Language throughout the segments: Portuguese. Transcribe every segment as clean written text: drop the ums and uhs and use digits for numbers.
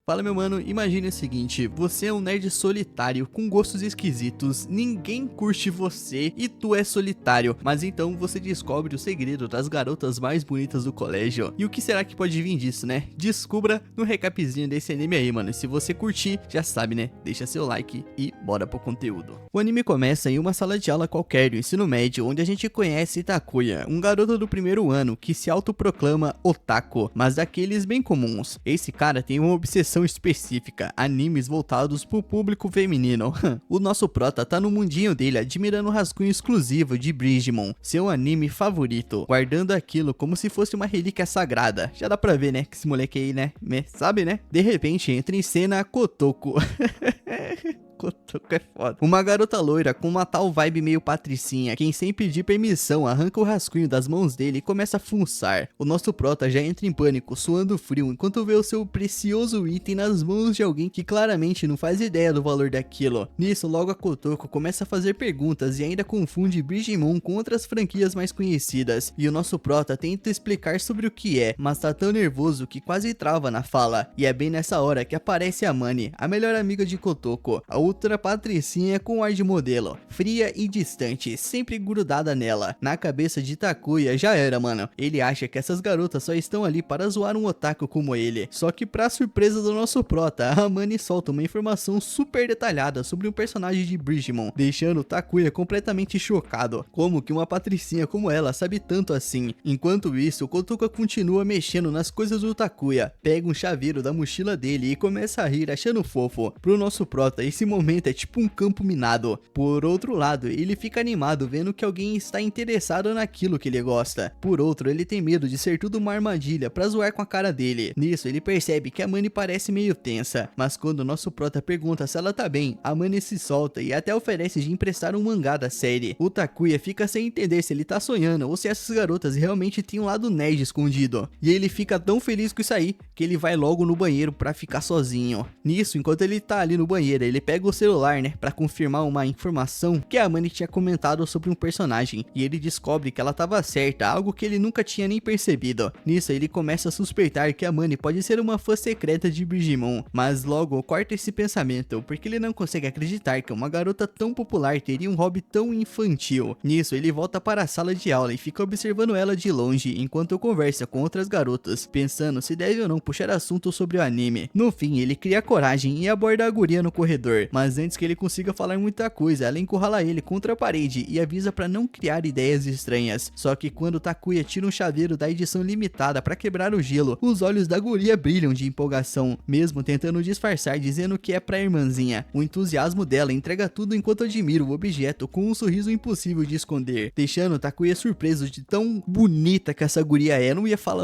Fala meu mano, imagine o seguinte, você é um nerd solitário com gostos esquisitos, ninguém curte você e tu é solitário, mas então você descobre o segredo das garotas mais bonitas do colégio. E o que será que pode vir disso, né? Descubra no recapzinho desse anime aí, mano. E se você curtir, já sabe, né? Deixa seu like e bora pro conteúdo. O anime começa em uma sala de aula qualquer do ensino médio, onde a gente conhece Takuya, um garoto do primeiro ano que se autoproclama otaku, mas daqueles bem comuns. Esse cara tem uma obsessão específica, animes voltados pro público feminino. O nosso prota tá no mundinho dele admirando o rascunho exclusivo de Bridgemon, seu anime favorito, guardando aquilo como se fosse uma relíquia sagrada. Já dá pra ver, né, que esse moleque aí, né, sabe, né? De repente entra em cena Kotoko. Kotoko é foda. Uma garota loira com uma tal vibe meio patricinha, quem sem pedir permissão arranca o rascunho das mãos dele e começa a fuçar. O nosso prota já entra em pânico, suando frio, enquanto vê o seu precioso item nas mãos de alguém que claramente não faz ideia do valor daquilo. Nisso, logo a Kotoko começa a fazer perguntas e ainda confunde Bridgemon com outras franquias mais conhecidas. E o nosso prota tenta explicar sobre o que é, mas tá tão nervoso que quase trava na fala. E é bem nessa hora que aparece a Mani, a melhor amiga de Kotoko, a outra patricinha com ar de modelo, fria e distante, sempre grudada nela. Na cabeça de Takuya já era, mano. Ele acha que essas garotas só estão ali para zoar um otaku como ele. Só que pra surpresa do nosso prota, a Mani solta uma informação super detalhada sobre um personagem de Bridgemon, deixando Takuya completamente chocado. Como que uma patricinha como ela sabe tanto assim? Enquanto isso, Kotoko continua mexendo nas coisas do Takuya, pega um chaveiro da mochila dele e começa a rir achando fofo. Pro nosso prota, esse momento é tipo um campo minado. Por outro lado, ele fica animado vendo que alguém está interessado naquilo que ele gosta. Por outro, ele tem medo de ser tudo uma armadilha pra zoar com a cara dele. Nisso, ele percebe que a Mani parece meio tensa, mas quando o nosso prota pergunta se ela tá bem, a Mani se solta e até oferece de emprestar um mangá da série. O Takuya fica sem entender se ele tá sonhando ou se essas garotas realmente têm um lado nerd escondido. E ele fica tão feliz com isso aí, que ele vai logo no banheiro pra ficar sozinho. Nisso, enquanto ele tá ali no banheiro, ele pega o celular, né, pra confirmar uma informação que a Mani tinha comentado sobre um personagem, e ele descobre que ela tava certa, algo que ele nunca tinha nem percebido. Nisso, ele começa a suspeitar que a Mani pode ser uma fã secreta de Bridgemon, mas logo corta esse pensamento, porque ele não consegue acreditar que uma garota tão popular teria um hobby tão infantil. Nisso, ele volta para a sala de aula e fica observando ela de longe, enquanto conversa com outras garotas, pensando se deve ou não puxar assunto sobre o anime. No fim, ele cria coragem e aborda a guria no corredor, mas antes que ele consiga falar muita coisa, ela encurrala ele contra a parede e avisa pra não criar ideias estranhas. Só que quando Takuya tira um chaveiro da edição limitada pra quebrar o gelo, os olhos da guria brilham de empolgação, mesmo tentando disfarçar dizendo que é pra irmãzinha. O entusiasmo dela entrega tudo enquanto admira o objeto com um sorriso impossível de esconder, deixando Takuya surpreso de tão bonita que essa guria é. Não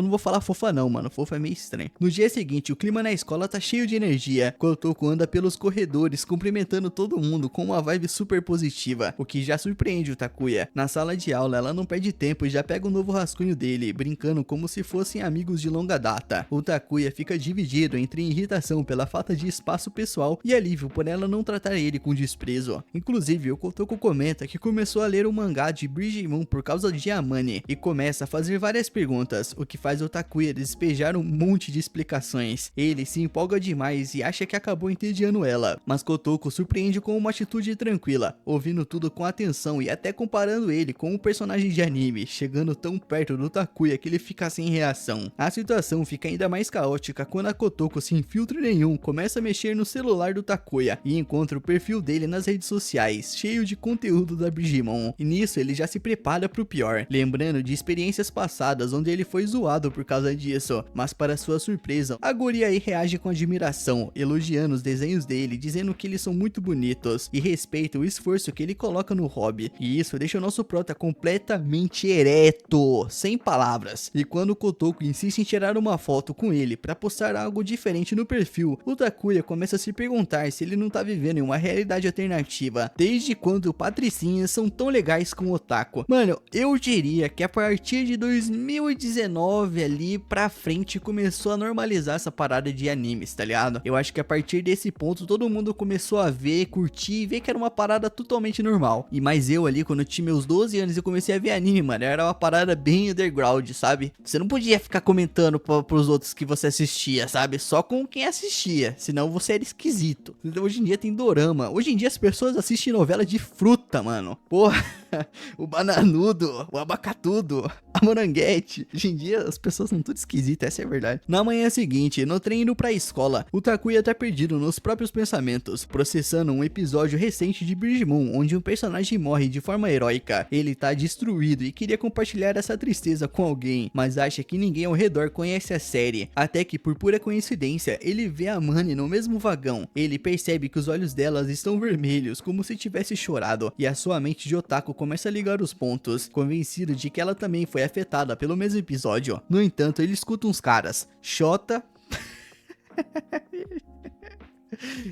vou falar fofa não, mano, fofa é meio estranho. No dia seguinte, o clima na escola tá cheio de energia. Kotoko anda pelos corredores cumprimentando todo mundo com uma vibe super positiva, o que já surpreende o Takuya. Na sala de aula, ela não perde tempo e já pega um novo rascunho dele, brincando como se fossem amigos de longa data. O Takuya fica dividido entre irritação pela falta de espaço pessoal e alívio por ela não tratar ele com desprezo. Inclusive, o Kotoko comenta que começou a ler o mangá de Bridgemon por causa de Amane e começa a fazer várias perguntas, o que faz o Takuya despejar um monte de explicações. Ele se empolga demais e acha que acabou entediando ela, mas Kotoko surpreende com uma atitude tranquila, ouvindo tudo com atenção e até comparando ele com um personagem de anime, chegando tão perto do Takuya que ele fica sem reação. A situação fica ainda mais caótica quando a Kotoko, sem filtro nenhum, começa a mexer no celular do Takuya e encontra o perfil dele nas redes sociais, cheio de conteúdo da Bridgemon. E nisso ele já se prepara pro pior, lembrando de experiências passadas onde ele foi zoado por causa disso, mas para sua surpresa, a guria aí reage com admiração, elogiando os desenhos dele, dizendo que eles são muito bonitos e respeita o esforço que ele coloca no hobby. E isso deixa o nosso prota completamente ereto, sem palavras. E quando o Kotoko insiste em tirar uma foto com ele para postar algo diferente no perfil, o Takuya começa a se perguntar se ele não tá vivendo em uma realidade alternativa. Desde quando patricinhas são tão legais com o otaku? Mano, eu diria que a partir de 2019 ali pra frente começou a normalizar essa parada de animes, tá ligado? Eu acho que a partir desse ponto todo mundo começou começou a ver, curtir e ver que era uma parada totalmente normal. E mais eu ali, quando eu tinha meus 12 anos e comecei a ver anime, mano, era uma parada bem underground, sabe? Você não podia ficar comentando pros outros que você assistia, sabe? Só com quem assistia, senão você era esquisito. Então, hoje em dia tem dorama. Hoje em dia as pessoas assistem novela de fruta, mano. Porra, o bananudo, o abacatudo, a moranguete. Hoje em dia as pessoas são tudo esquisitas, essa é a verdade. Na manhã seguinte, no trem indo pra escola, o Takuya tá perdido nos próprios pensamentos, processando um episódio recente de Bridge Moon, onde um personagem morre de forma heróica. Ele tá destruído e queria compartilhar essa tristeza com alguém, mas acha que ninguém ao redor conhece a série. Até que, por pura coincidência, ele vê a Mani no mesmo vagão. Ele percebe que os olhos delas estão vermelhos, como se tivesse chorado, e a sua mente de otaku começa a ligar os pontos, convencido de que ela também foi afetada pelo mesmo episódio. No entanto, ele escuta uns caras, Shota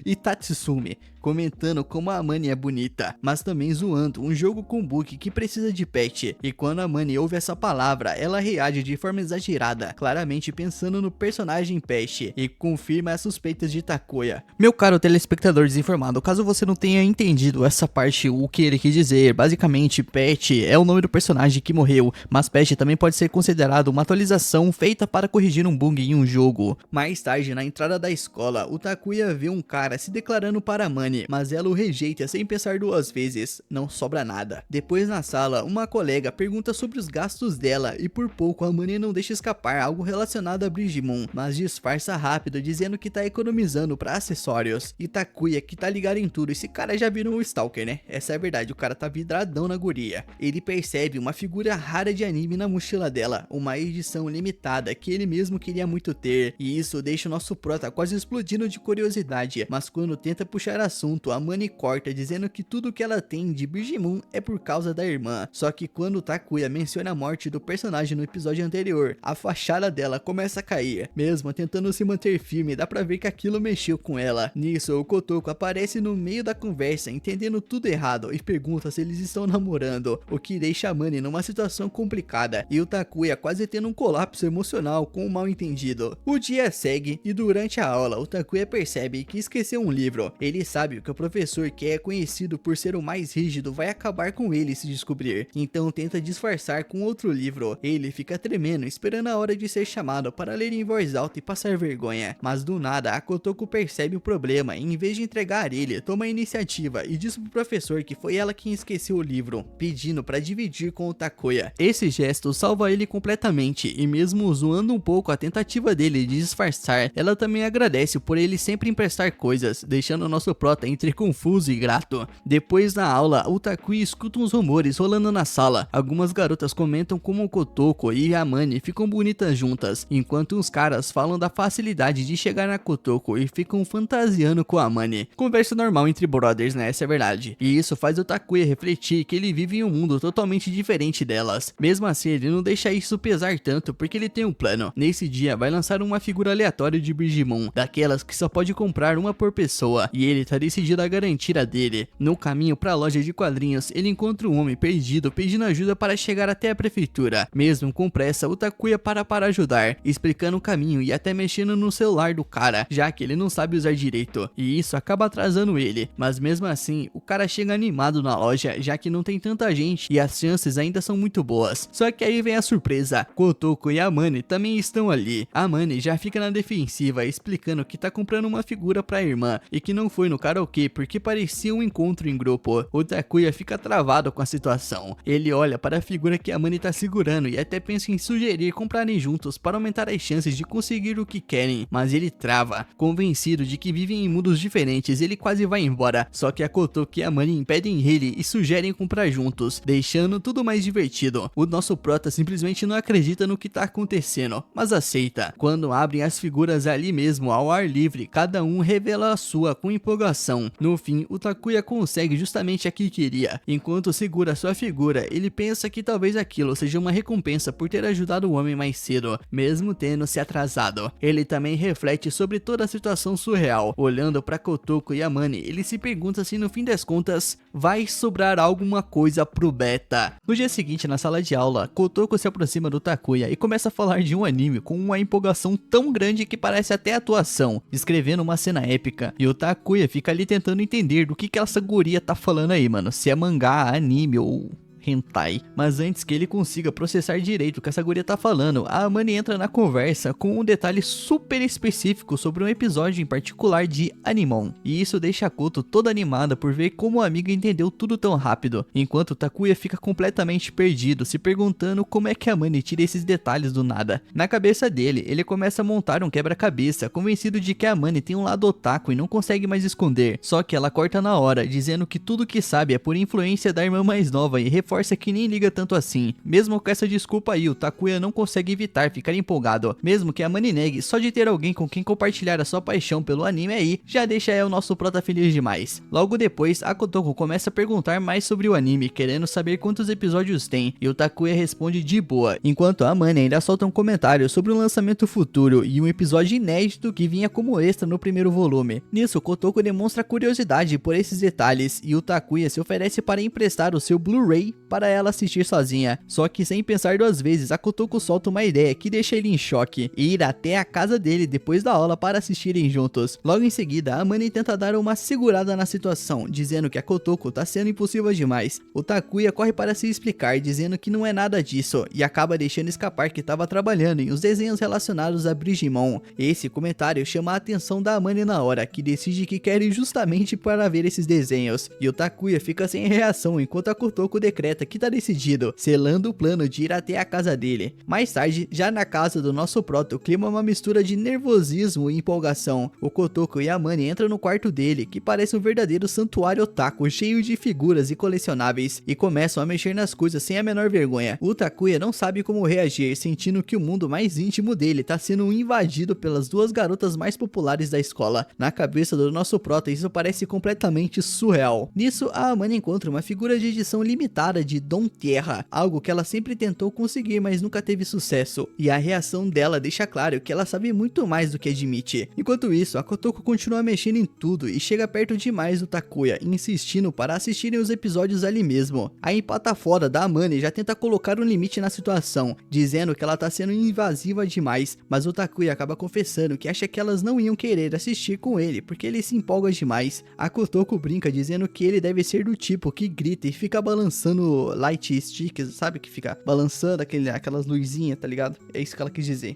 e Tatsume, comentando como a Mani é bonita, mas também zoando um jogo com bug que precisa de patch. E quando a Mani ouve essa palavra, ela reage de forma exagerada, claramente pensando no personagem patch, e confirma as suspeitas de Takuya. Meu caro telespectador desinformado, caso você não tenha entendido essa parte, o que ele quis dizer, basicamente patch é o nome do personagem que morreu, mas patch também pode ser considerado uma atualização feita para corrigir um bug em um jogo. Mais tarde, na entrada da escola, o Takuya vê um cara se declarando para a Mani, mas ela o rejeita sem pensar duas vezes, não sobra nada. Depois na sala, uma colega pergunta sobre os gastos dela e por pouco a Mani não deixa escapar algo relacionado a Bridge Moon, mas disfarça rápido dizendo que tá economizando para acessórios. E Takuya, que tá ligado em tudo, esse cara já virou um stalker, né? Essa é a verdade, o cara tá vidradão na guria. Ele percebe uma figura rara de anime na mochila dela, uma edição limitada que ele mesmo queria muito ter, e isso deixa o nosso prota quase explodindo de curiosidade, mas quando tenta puxar assunto, a Mani corta dizendo que tudo que ela tem de Bridge Moon é por causa da irmã. Só que quando Takuya menciona a morte do personagem no episódio anterior, a fachada dela começa a cair. Mesmo tentando se manter firme, dá pra ver que aquilo mexeu com ela. Nisso, o Kotoko aparece no meio da conversa, entendendo tudo errado, e pergunta se eles estão namorando, o que deixa a Mani numa situação complicada, e o Takuya quase tendo um colapso emocional com o mal entendido. O dia segue, e durante a aula, o Takuya percebe que esqueceu um livro. Ele sabe que o professor, que é conhecido por ser o mais rígido, vai acabar com ele se descobrir, então tenta disfarçar com outro livro. Ele fica tremendo, esperando a hora de ser chamado para ler em voz alta e passar vergonha, mas do nada a Kotoko percebe o problema e em vez de entregar ele, toma a iniciativa e diz pro professor que foi ela quem esqueceu o livro, pedindo para dividir com o Takuya. Esse gesto salva ele completamente, e mesmo zoando um pouco a tentativa dele de disfarçar, ela também agradece por ele sempre emprestar coisas, deixando o nosso prota entre confuso e grato. Depois da aula, o Takuya escuta uns rumores rolando na sala. Algumas garotas comentam como o Kotoko e a Mani ficam bonitas juntas, enquanto uns caras falam da facilidade de chegar na Kotoko e ficam fantasiando com a Mani. Conversa normal entre brothers, né? Essa é a verdade. E isso faz o Takuya refletir que ele vive em um mundo totalmente diferente delas. Mesmo assim, ele não deixa isso pesar tanto porque ele tem um plano. Nesse dia, vai lançar uma figura aleatória de Bridge Moon, daquelas que só pode comprar uma por pessoa, e ele tá decidido a garantir a dele. No caminho para a loja de quadrinhos, ele encontra um homem perdido pedindo ajuda para chegar até a prefeitura. Mesmo com pressa, o Takuya para ajudar, explicando o caminho e até mexendo no celular do cara, já que ele não sabe usar direito, e isso acaba atrasando ele. Mas mesmo assim, o cara chega animado na loja, já que não tem tanta gente e as chances ainda são muito boas. Só que aí vem a surpresa, Kotoko e a Mani também estão ali. A Mani já fica na defensiva, explicando que tá comprando uma figura pra irmã e que não foi no karaokê porque parecia um encontro em grupo. O Takuya fica travado com a situação. Ele olha para a figura que a Mani tá segurando e até pensa em sugerir comprarem juntos para aumentar as chances de conseguir o que querem, mas ele trava. Convencido de que vivem em mundos diferentes, ele quase vai embora, só que a Kotoko e a Mani impedem ele e sugerem comprar juntos, deixando tudo mais divertido. O nosso prota simplesmente não acredita no que tá acontecendo, mas aceita. Quando abrem as figuras ali mesmo ao ar livre, cada um revela a sua com empolgação. No fim, o Takuya consegue justamente a que queria. Enquanto segura sua figura, ele pensa que talvez aquilo seja uma recompensa por ter ajudado o homem mais cedo, mesmo tendo se atrasado. Ele também reflete sobre toda a situação surreal. Olhando para Kotoko e a Mani, ele se pergunta se no fim das contas vai sobrar alguma coisa pro Beta. No dia seguinte, na sala de aula, Kotoko se aproxima do Takuya e começa a falar de um anime com uma empolgação tão grande que parece até atuação, descrevendo uma cena épica. E o Takuya fica ali tentando entender do que essa guria tá falando aí, mano. Se é mangá, anime ou hentai. Mas antes que ele consiga processar direito o que essa guria tá falando, a Amane entra na conversa com um detalhe super específico sobre um episódio em particular de Animon. E isso deixa a Koto toda animada por ver como a amiga entendeu tudo tão rápido, enquanto o Takuya fica completamente perdido, se perguntando como é que a Amane tira esses detalhes do nada. Na cabeça dele, ele começa a montar um quebra-cabeça, convencido de que a Amane tem um lado otaku e não consegue mais esconder. Só que ela corta na hora, dizendo que tudo que sabe é por influência da irmã mais nova e reforça que nem liga tanto assim. Mesmo com essa desculpa aí, o Takuya não consegue evitar ficar empolgado, mesmo que a Amane negue. Só de ter alguém com quem compartilhar a sua paixão pelo anime aí, já deixa o nosso prota feliz demais. Logo depois, a Kotoko começa a perguntar mais sobre o anime, querendo saber quantos episódios tem, e o Takuya responde de boa, enquanto a Amane ainda solta um comentário sobre um lançamento futuro e um episódio inédito que vinha como extra no primeiro volume. Nisso, Kotoko demonstra curiosidade por esses detalhes, e o Takuya se oferece para emprestar o seu Blu-ray para ela assistir sozinha. Só que sem pensar duas vezes, a Kotoko solta uma ideia que deixa ele em choque, e ir até a casa dele depois da aula para assistirem juntos. Logo em seguida, a Amane tenta dar uma segurada na situação, dizendo que a Kotoko tá sendo impulsiva demais. O Takuya corre para se explicar, dizendo que não é nada disso, e acaba deixando escapar que estava trabalhando em os desenhos relacionados a Brigimon. Esse comentário chama a atenção da Amane na hora, que decide que quer ir justamente para ver esses desenhos, e o Takuya fica sem reação enquanto a Kotoko decreta que tá decidido, selando o plano de ir até a casa dele. Mais tarde, já na casa do nosso prota, o clima é uma mistura de nervosismo e empolgação. O Kotoko e a Amane entram no quarto dele, que parece um verdadeiro santuário otaku, cheio de figuras e colecionáveis, e começam a mexer nas coisas sem a menor vergonha. O Takuya não sabe como reagir, sentindo que o mundo mais íntimo dele tá sendo invadido pelas duas garotas mais populares da escola. Na cabeça do nosso prota, isso parece completamente surreal. Nisso, a Amane encontra uma figura de edição limitada de Don Terra, algo que ela sempre tentou conseguir, mas nunca teve sucesso, e a reação dela deixa claro que ela sabe muito mais do que admite. Enquanto isso, a Kotoko continua mexendo em tudo e chega perto demais do Takuya, insistindo para assistirem os episódios ali mesmo. A empata fora da Amane já tenta colocar um limite na situação, dizendo que ela tá sendo invasiva demais, mas o Takuya acaba confessando que acha que elas não iam querer assistir com ele, porque ele se empolga demais. A Kotoko brinca dizendo que ele deve ser do tipo que grita e fica balançando light sticks, sabe, que fica balançando aquelas luzinhas, tá ligado? É isso que ela quis dizer.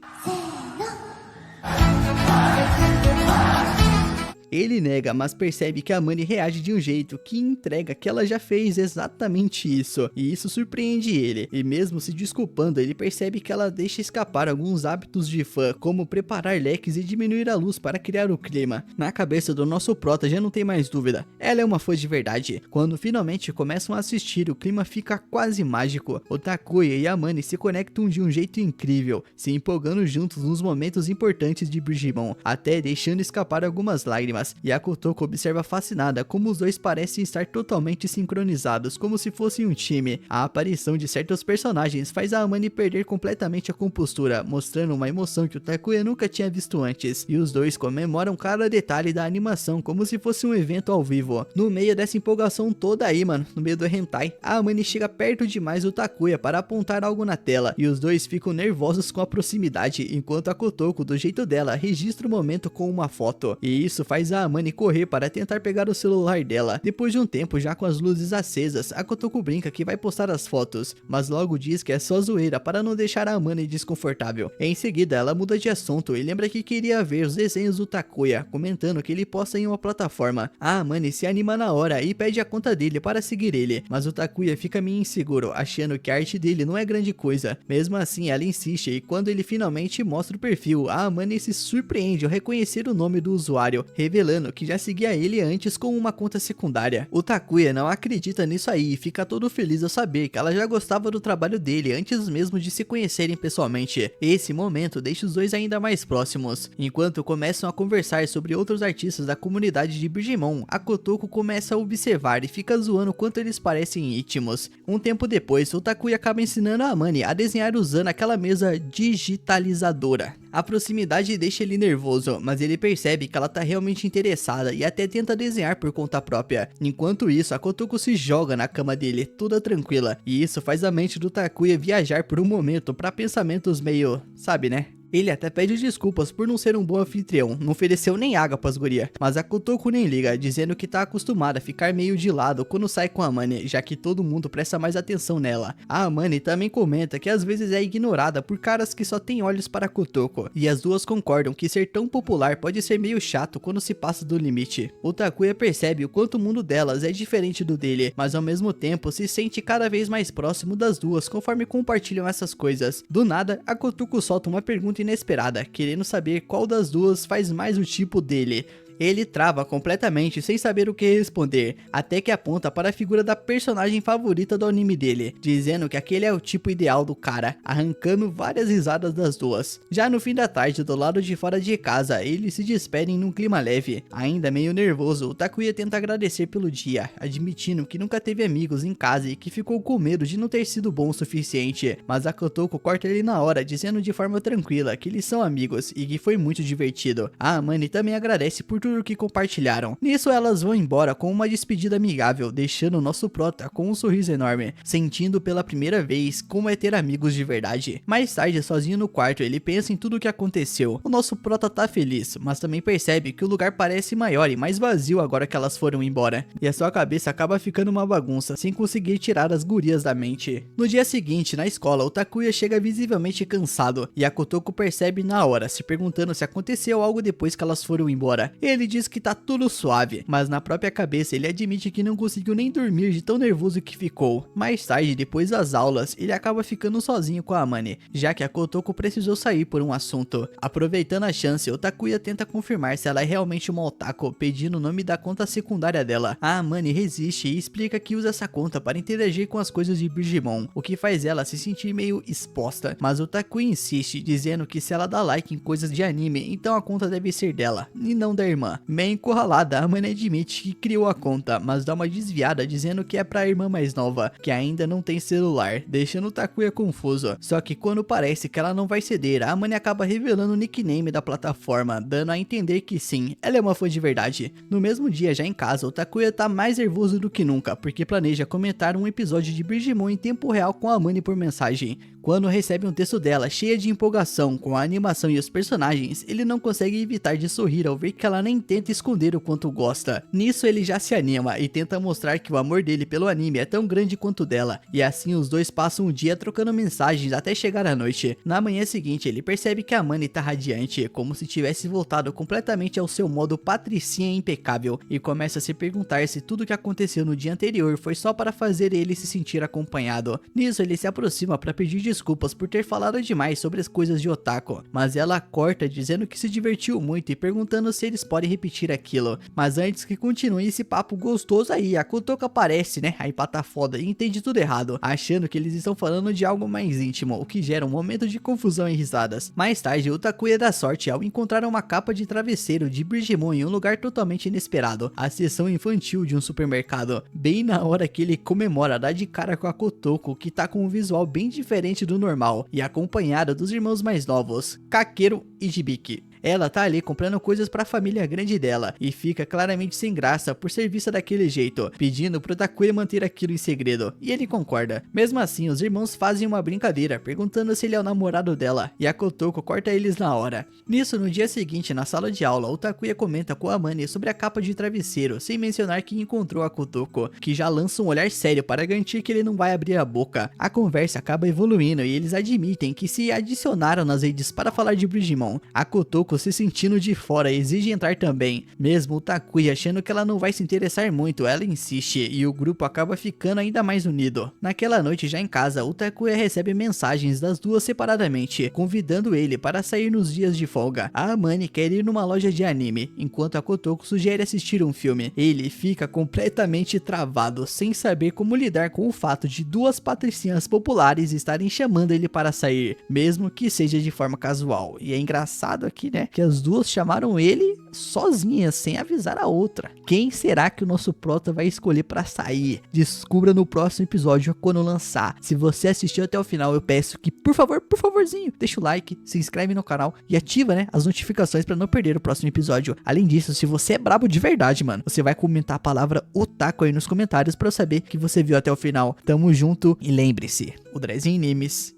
Ele nega, mas percebe que a Amane reage de um jeito que entrega que ela já fez exatamente isso, e isso surpreende ele, e mesmo se desculpando, ele percebe que ela deixa escapar alguns hábitos de fã, como preparar leques e diminuir a luz para criar o clima. Na cabeça do nosso prota já não tem mais dúvida, ela é uma fã de verdade. Quando finalmente começam a assistir, o clima fica quase mágico. O Takuya e a Amane se conectam de um jeito incrível, se empolgando juntos nos momentos importantes de Brigimon, até deixando escapar algumas lágrimas. E a Kotoko observa fascinada como os dois parecem estar totalmente sincronizados, como se fossem um time. A aparição de certos personagens faz a Amane perder completamente a compostura, mostrando uma emoção que o Takuya nunca tinha visto antes, e os dois comemoram cada detalhe da animação como se fosse um evento ao vivo. No meio dessa empolgação toda aí, mano, no meio do hentai, a Amane chega perto demais do Takuya para apontar algo na tela, e os dois ficam nervosos com a proximidade, enquanto a Kotoko, do jeito dela, registra o momento com uma foto, e isso faz a Amane correr para tentar pegar o celular dela. Depois de um tempo, já com as luzes acesas, a Kotoko brinca que vai postar as fotos, mas logo diz que é só zoeira para não deixar a Amane desconfortável. Em seguida, ela muda de assunto e lembra que queria ver os desenhos do Takuya, comentando que ele posta em uma plataforma. A Amane se anima na hora e pede a conta dele para seguir ele, mas o Takuya fica meio inseguro, achando que a arte dele não é grande coisa. Mesmo assim, ela insiste, e quando ele finalmente mostra o perfil, a Amane se surpreende ao reconhecer o nome do usuário, revelando que já seguia ele antes com uma conta secundária. O Takuya não acredita nisso aí e fica todo feliz ao saber que ela já gostava do trabalho dele antes mesmo de se conhecerem pessoalmente. Esse momento deixa os dois ainda mais próximos. Enquanto começam a conversar sobre outros artistas da comunidade de Brigimon, a Kotoko começa a observar e fica zoando quanto eles parecem íntimos. Um tempo depois, o Takuya acaba ensinando a Amane a desenhar usando aquela mesa digitalizadora. A proximidade deixa ele nervoso, mas ele percebe que ela tá realmente interessada e até tenta desenhar por conta própria. Enquanto isso, a Kotoko se joga na cama dele, toda tranquila, e isso faz a mente do Takuya viajar por um momento para pensamentos meio, sabe, né? Ele até pede desculpas por não ser um bom anfitrião, não ofereceu nem água pras guria, mas a Kotoko nem liga, dizendo que tá acostumada a ficar meio de lado quando sai com a Amane, já que todo mundo presta mais atenção nela. A Amane também comenta que às vezes é ignorada por caras que só têm olhos para a Kotoko, e as duas concordam que ser tão popular pode ser meio chato quando se passa do limite. O Takuya percebe o quanto o mundo delas é diferente do dele, mas ao mesmo tempo se sente cada vez mais próximo das duas conforme compartilham essas coisas. Do nada, a Kotoko solta uma pergunta inesperada, querendo saber qual das duas faz mais o tipo dele. Ele trava completamente sem saber o que responder, até que aponta para a figura da personagem favorita do anime dele, dizendo que aquele é o tipo ideal do cara, arrancando várias risadas das duas. Já no fim da tarde, do lado de fora de casa, eles se despedem num clima leve. Ainda meio nervoso, o Takuya tenta agradecer pelo dia, admitindo que nunca teve amigos em casa e que ficou com medo de não ter sido bom o suficiente, mas a Kotoko corta ele na hora, dizendo de forma tranquila que eles são amigos e que foi muito divertido. A Amane também agradece por tudo que compartilharam. Nisso elas vão embora com uma despedida amigável, deixando o nosso prota com um sorriso enorme, sentindo pela primeira vez como é ter amigos de verdade. Mais tarde, sozinho no quarto, ele pensa em tudo o que aconteceu. O nosso prota tá feliz, mas também percebe que o lugar parece maior e mais vazio agora que elas foram embora, e a sua cabeça acaba ficando uma bagunça, sem conseguir tirar as gurias da mente. No dia seguinte, na escola, o Takuya chega visivelmente cansado, e a Kotoko percebe na hora, se perguntando se aconteceu algo depois que elas foram embora. Ele diz que tá tudo suave, mas na própria cabeça ele admite que não conseguiu nem dormir de tão nervoso que ficou. Mais tarde, depois das aulas, ele acaba ficando sozinho com a Amane, já que a Kotoko precisou sair por um assunto. Aproveitando a chance, o Takuya tenta confirmar se ela é realmente uma otaku, pedindo o nome da conta secundária dela. A Amane resiste e explica que usa essa conta para interagir com as coisas de Digimon, o que faz ela se sentir meio exposta, mas o Takuya insiste, dizendo que se ela dá like em coisas de anime, então a conta deve ser dela, e não da irmã. Meio encurralada, a Amane admite que criou a conta, mas dá uma desviada dizendo que é pra irmã mais nova, que ainda não tem celular, deixando o Takuya confuso. Só que quando parece que ela não vai ceder, a Amane acaba revelando o nickname da plataforma, dando a entender que sim, ela é uma fã de verdade. No mesmo dia, já em casa, o Takuya tá mais nervoso do que nunca, porque planeja comentar um episódio de Digimon em tempo real com a Amane por mensagem. Quando recebe um texto dela cheia de empolgação com a animação e os personagens, ele não consegue evitar de sorrir ao ver que ela nem tenta esconder o quanto gosta. Nisso ele já se anima e tenta mostrar que o amor dele pelo anime é tão grande quanto dela, e assim os dois passam o dia trocando mensagens até chegar à noite. Na manhã seguinte ele percebe que a Amane tá radiante, como se tivesse voltado completamente ao seu modo patricinha impecável, e começa a se perguntar se tudo que aconteceu no dia anterior foi só para fazer ele se sentir acompanhado. Nisso ele se aproxima para pedir desculpas por ter falado demais sobre as coisas de otaku, mas ela corta dizendo que se divertiu muito e perguntando se eles podem repetir aquilo. Mas antes que continue esse papo gostoso aí, a Kotoko aparece, né, aí pata foda, e entende tudo errado, achando que eles estão falando de algo mais íntimo, o que gera um momento de confusão e risadas. Mais tarde, o Takuya dá sorte ao encontrar uma capa de travesseiro de Digimon em um lugar totalmente inesperado, a seção infantil de um supermercado. Bem na hora que ele comemora, dá de cara com a Kotoko, que tá com um visual bem diferente do normal, e acompanhada dos irmãos mais novos, Kakeru e Hibiki. Ela tá ali comprando coisas pra família grande dela, e fica claramente sem graça por ser vista daquele jeito, pedindo pro Takuya manter aquilo em segredo, e ele concorda. Mesmo assim, os irmãos fazem uma brincadeira, perguntando se ele é o namorado dela, e a Kotoko corta eles na hora. Nisso, no dia seguinte, na sala de aula, o Takuya comenta com a Amane sobre a capa de travesseiro, sem mencionar que encontrou a Kotoko, que já lança um olhar sério para garantir que ele não vai abrir a boca. A conversa acaba evoluindo e eles admitem que se adicionaram nas redes para falar de Digimon. A Kotoko, se sentindo de fora, exige entrar também. Mesmo o Takuya achando que ela não vai se interessar muito, ela insiste e o grupo acaba ficando ainda mais unido. Naquela noite, já em casa, o Takuya recebe mensagens das duas separadamente, convidando ele para sair nos dias de folga. A Amane quer ir numa loja de anime, enquanto a Kotoko sugere assistir um filme. Ele fica completamente travado, sem saber como lidar com o fato de duas patricinhas populares estarem chamando ele para sair, mesmo que seja de forma casual. E é engraçado aqui, né, que as duas chamaram ele sozinhas, sem avisar a outra. Quem será que o nosso prota vai escolher para sair? Descubra no próximo episódio quando lançar. Se você assistiu até o final, eu peço que, por favorzinho, deixa o like, se inscreve no canal e ativa, né, as notificações para não perder o próximo episódio. Além disso, se você é brabo de verdade, mano, você vai comentar a palavra otaku aí nos comentários para eu saber que você viu até o final. Tamo junto e lembre-se, o Drezinho Nimes